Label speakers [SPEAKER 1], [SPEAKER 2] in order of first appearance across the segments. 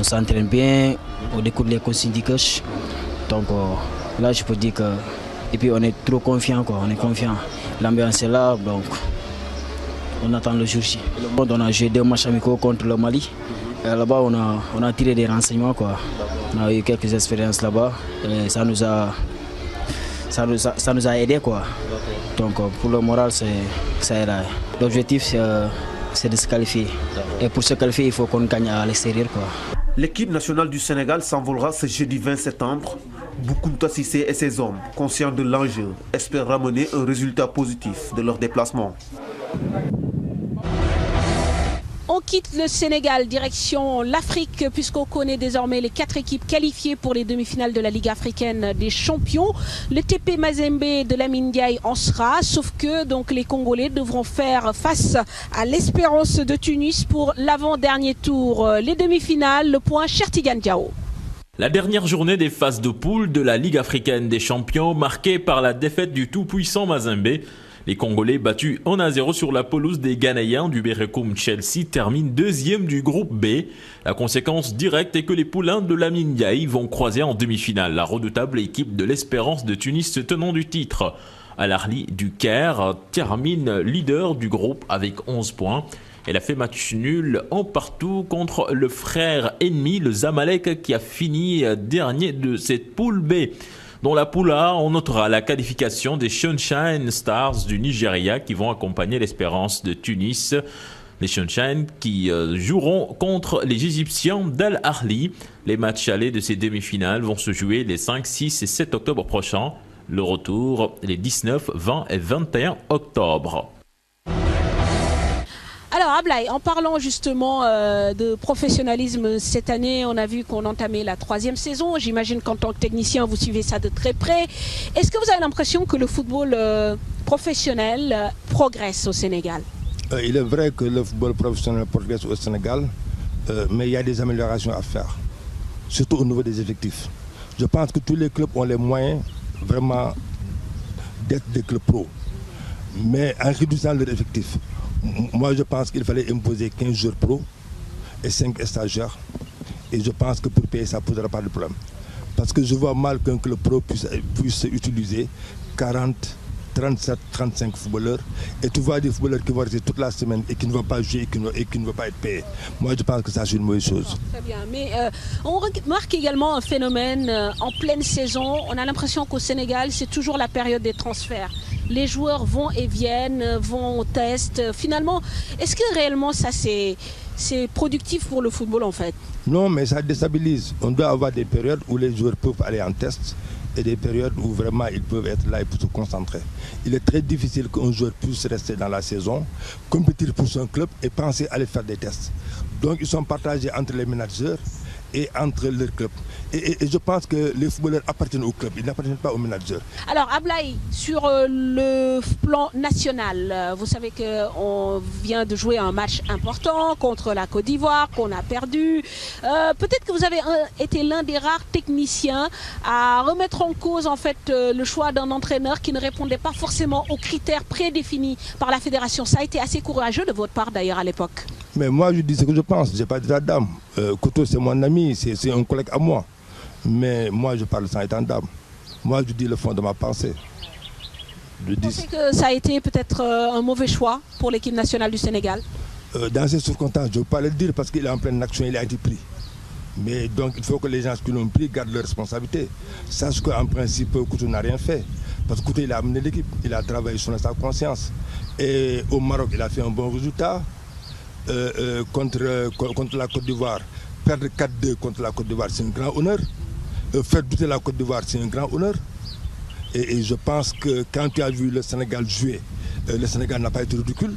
[SPEAKER 1] on s'entraîne bien, on écoute les consignes du coach. Donc là, je peux dire que... Et puis on est trop confiant, quoi. On est confiant. L'ambiance est là, donc on attend le jour J. On a joué 2 matchs amicaux contre le Mali. Là-bas, on a tiré des renseignements, quoi. On a eu quelques expériences là-bas. Et ça nous a aidé, quoi. Donc pour le moral, ça aide. L'objectif, c'est de se qualifier. Et pour se qualifier, il faut qu'on gagne à l'extérieur, quoi.
[SPEAKER 2] L'équipe nationale du Sénégal s'envolera ce jeudi 20 septembre. Boukounta Sissé et ses hommes, conscients de l'enjeu, espèrent ramener un résultat positif de leur déplacement.
[SPEAKER 3] On quitte le Sénégal, direction l'Afrique, puisqu'on connaît désormais les 4 équipes qualifiées pour les demi-finales de la Ligue africaine des champions. Le TP Mazembe de Lamine Ndiaye en sera, sauf que donc, les Congolais devront faire face à l'Espérance de Tunis pour l'avant-dernier tour. Les demi-finales, le point Chertigan Diao.
[SPEAKER 4] La dernière journée des phases de poule de la Ligue africaine des champions, marquée par la défaite du tout-puissant Mazembe. Les Congolais battus 1-0 sur la pelouse des Ghanéens du Berekum Chelsea terminent 2e du groupe B. La conséquence directe est que les poulains de Lamine Ndiaye vont croiser en demi-finale la redoutable équipe de l'Espérance de Tunis tenant du titre. Al Ahly du Caire termine leader du groupe avec 11 points. Elle a fait match nul en partout contre le frère ennemi, le Zamalek, qui a fini dernier de cette poule B. Dans la poule A, on notera la qualification des Sunshine Stars du Nigeria qui vont accompagner l'Espérance de Tunis. Les Sunshine qui joueront contre les Égyptiens d'Al Ahly. Les matchs allés de ces demi-finales vont se jouer les 5, 6 et 7 octobre prochains. Le retour les 19, 20 et 21 octobre.
[SPEAKER 3] Alors Ablaye, en parlant justement de professionnalisme cette année, on a vu qu'on entamait la 3e saison. J'imagine qu'en tant que technicien, vous suivez ça de très près. Est-ce que vous avez l'impression que le football professionnel progresse au Sénégal?
[SPEAKER 5] Il est vrai que le football professionnel progresse au Sénégal, mais il y a des améliorations à faire, surtout au niveau des effectifs. Je pense que tous les clubs ont les moyens vraiment d'être des clubs pro, mais en réduisant leurs effectifs. Moi, je pense qu'il fallait imposer 15 joueurs pro et 5 stagiaires. Et je pense que pour payer, ça ne posera pas de problème. Parce que je vois mal qu'un club pro puisse utiliser 40, 37, 35 footballeurs. Et tu vois des footballeurs qui vont rester toute la semaine et qui ne vont pas jouer et qui ne vont pas être payés. Moi, je pense que ça, c'est une mauvaise chose.
[SPEAKER 3] Très bien. Mais on remarque également un phénomène en pleine saison. On a l'impression qu'au Sénégal, c'est toujours la période des transferts. Les joueurs vont et viennent, vont au test. Finalement, est-ce que réellement ça c'est productif pour le football en fait?
[SPEAKER 5] Non, mais ça déstabilise. On doit avoir des périodes où les joueurs peuvent aller en test et des périodes où vraiment ils peuvent être là et pour se concentrer. Il est très difficile qu'un joueur puisse rester dans la saison, compétir pour son club et penser à aller faire des tests. Donc ils sont partagés entre les managers et entre leurs clubs. Et je pense que les footballeurs appartiennent au club, ils n'appartiennent pas aux managers.
[SPEAKER 3] Alors Ablaye, sur le plan national, vous savez qu'on vient de jouer un match important contre la Côte d'Ivoire, qu'on a perdu. Peut-être que vous avez été l'un des rares techniciens à remettre en cause en fait le choix d'un entraîneur qui ne répondait pas forcément aux critères prédéfinis par la fédération. Ça a été assez courageux de votre part d'ailleurs à l'époque.
[SPEAKER 5] Mais moi je dis ce que je pense, je n'ai pas d'état d'âme. Koto c'est mon ami, c'est un collègue à moi. Mais moi je parle sans état d'âme. Moi je dis le fond de ma pensée.
[SPEAKER 3] Vous pensez que ça a été peut-être un mauvais choix pour l'équipe nationale du Sénégal?
[SPEAKER 5] Dans ces circonstances, je ne veux pas le dire parce qu'il est en pleine action, il a été pris. Mais donc il faut que les gens qui l'ont pris gardent leurs responsabilités. Sache qu'en principe, Koto n'a rien fait. Parce que Koto il a amené l'équipe, il a travaillé sur sa conscience. Et au Maroc, il a fait un bon résultat. Contre la Côte d'Ivoire, perdre 4-2 contre la Côte d'Ivoire, c'est un grand honneur. Faire douter la Côte d'Ivoire, c'est un grand honneur. Et je pense que quand tu as vu le Sénégal jouer, le Sénégal n'a pas été ridicule.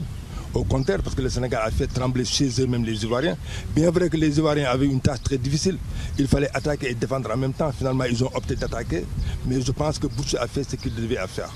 [SPEAKER 5] Au contraire, parce que le Sénégal a fait trembler chez eux-mêmes les Ivoiriens. Bien vrai que les Ivoiriens avaient une tâche très difficile. Il fallait attaquer et défendre en même temps. Finalement, ils ont opté d'attaquer. Mais je pense que Boucher a fait ce qu'il devait faire.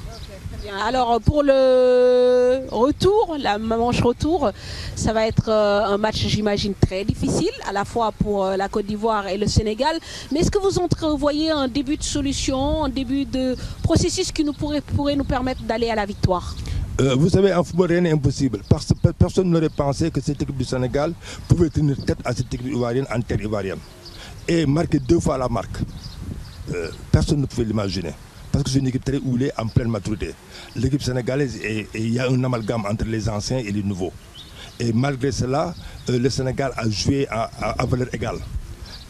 [SPEAKER 3] Alors pour le retour, la manche retour, ça va être un match j'imagine très difficile à la fois pour la Côte d'Ivoire et le Sénégal. Mais est-ce que vous entrevoyez un début de solution, un début de processus qui pourrait nous permettre d'aller à la victoire?
[SPEAKER 5] Vous savez, en football, rien n'est impossible. Parce que personne n'aurait pensé que cette équipe du Sénégal pouvait tenir tête à cette équipe ivoirienne en terre ivoirienne. et marquer 2 fois la marque, personne ne pouvait l'imaginer. Parce que c'est une équipe très houlée en pleine maturité. L'équipe sénégalaise, il y a un amalgame entre les anciens et les nouveaux. Et malgré cela, le Sénégal a joué à valeur égale.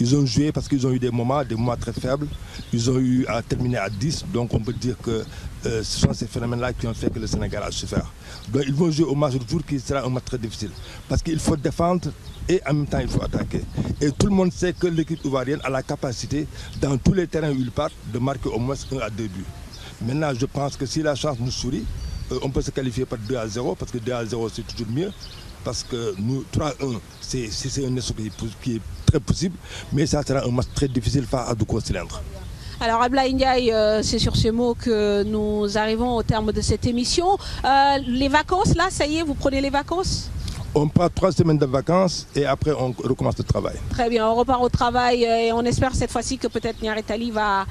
[SPEAKER 5] Ils ont joué parce qu'ils ont eu des moments très faibles. Ils ont eu à terminer à 10. Donc on peut dire que ce sont ces phénomènes-là qui ont fait que le Sénégal a souffert. Donc ils vont jouer au match retour qui sera un match très difficile. Parce qu'il faut défendre et en même temps il faut attaquer. Et tout le monde sait que l'équipe ivoirienne a la capacité, dans tous les terrains où ils partent, de marquer au moins 1 à 2 buts. Maintenant, je pense que si la chance nous sourit, on peut se qualifier par 2-0, parce que 2-0 c'est toujours mieux. Parce que nous, 3-1, c'est un essai qui est très possible, mais ça sera un match très difficile face à de gros cylindres.
[SPEAKER 3] Alors Ablaye Ndiaye, c'est sur ces mots que nous arrivons au terme de cette émission. Les vacances, là, ça y est, vous prenez les vacances?
[SPEAKER 5] On part 3 semaines de vacances et après on recommence le travail.
[SPEAKER 3] Très bien, on repart au travail et on espère cette fois-ci que peut-être Niary Tally va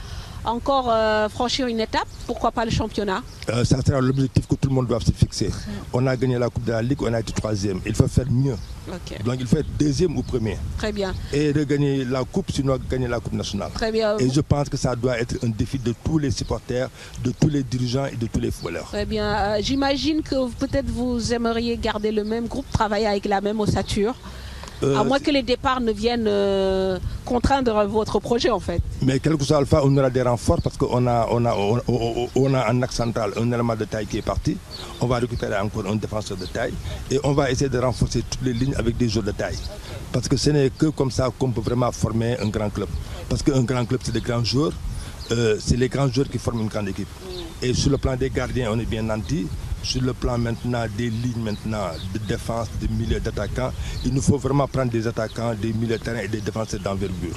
[SPEAKER 3] encore franchir une étape, pourquoi pas le championnat?
[SPEAKER 5] Ça sera l'objectif que tout le monde doit se fixer. On a gagné la Coupe de la Ligue, on a été 3e. Il faut faire mieux.
[SPEAKER 3] Okay.
[SPEAKER 5] Donc il faut être 2e ou 1er.
[SPEAKER 3] Très bien.
[SPEAKER 5] Et de gagner la Coupe, sinon gagner la Coupe nationale.
[SPEAKER 3] Très bien.
[SPEAKER 5] Et je pense que ça doit être un défi de tous les supporters, de tous les dirigeants et de tous les footballeurs.
[SPEAKER 3] Très bien. J'imagine que peut-être vous aimeriez garder le même groupe, travailler avec la même ossature. À moins que les départs ne viennent contraindre votre projet en fait.
[SPEAKER 5] Mais quel que soit Alpha, on aura des renforts parce qu'on a un axe central, un élément de taille qui est parti. On va récupérer encore un défenseur de taille et on va essayer de renforcer toutes les lignes avec des joueurs de taille. Parce que ce n'est que comme ça qu'on peut vraiment former un grand club. Parce qu'un grand club, c'est des grands joueurs. C'est les grands joueurs qui forment une grande équipe. Et sur le plan des gardiens, on est bien nantis. Sur le plan maintenant des lignes de défense, des milieux d'attaquants, il nous faut vraiment prendre des attaquants, des milieux de terrain et des défenseurs d'envergure.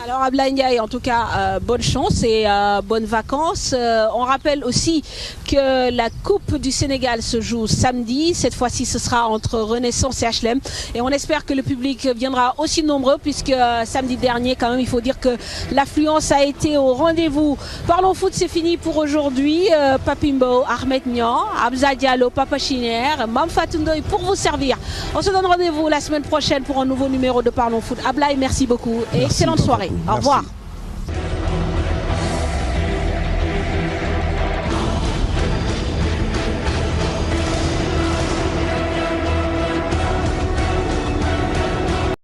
[SPEAKER 3] Alors Ablaye Ndiaye, en tout cas, bonne chance et bonnes vacances. On rappelle aussi que la Coupe du Sénégal se joue samedi. Cette fois-ci, ce sera entre Renaissance et HLM. Et on espère que le public viendra aussi nombreux puisque samedi dernier, quand même, il faut dire que l'affluence a été au rendez-vous. Parlons foot, c'est fini pour aujourd'hui. Papimbo, Ahmed Niang, Abza Diallo, Papa Chiner, Mame Fatou Ndoye pour vous servir. On se donne rendez-vous la semaine prochaine pour un nouveau numéro de Parlons Foot. Ablaye, merci beaucoup et excellente soirée. Au revoir.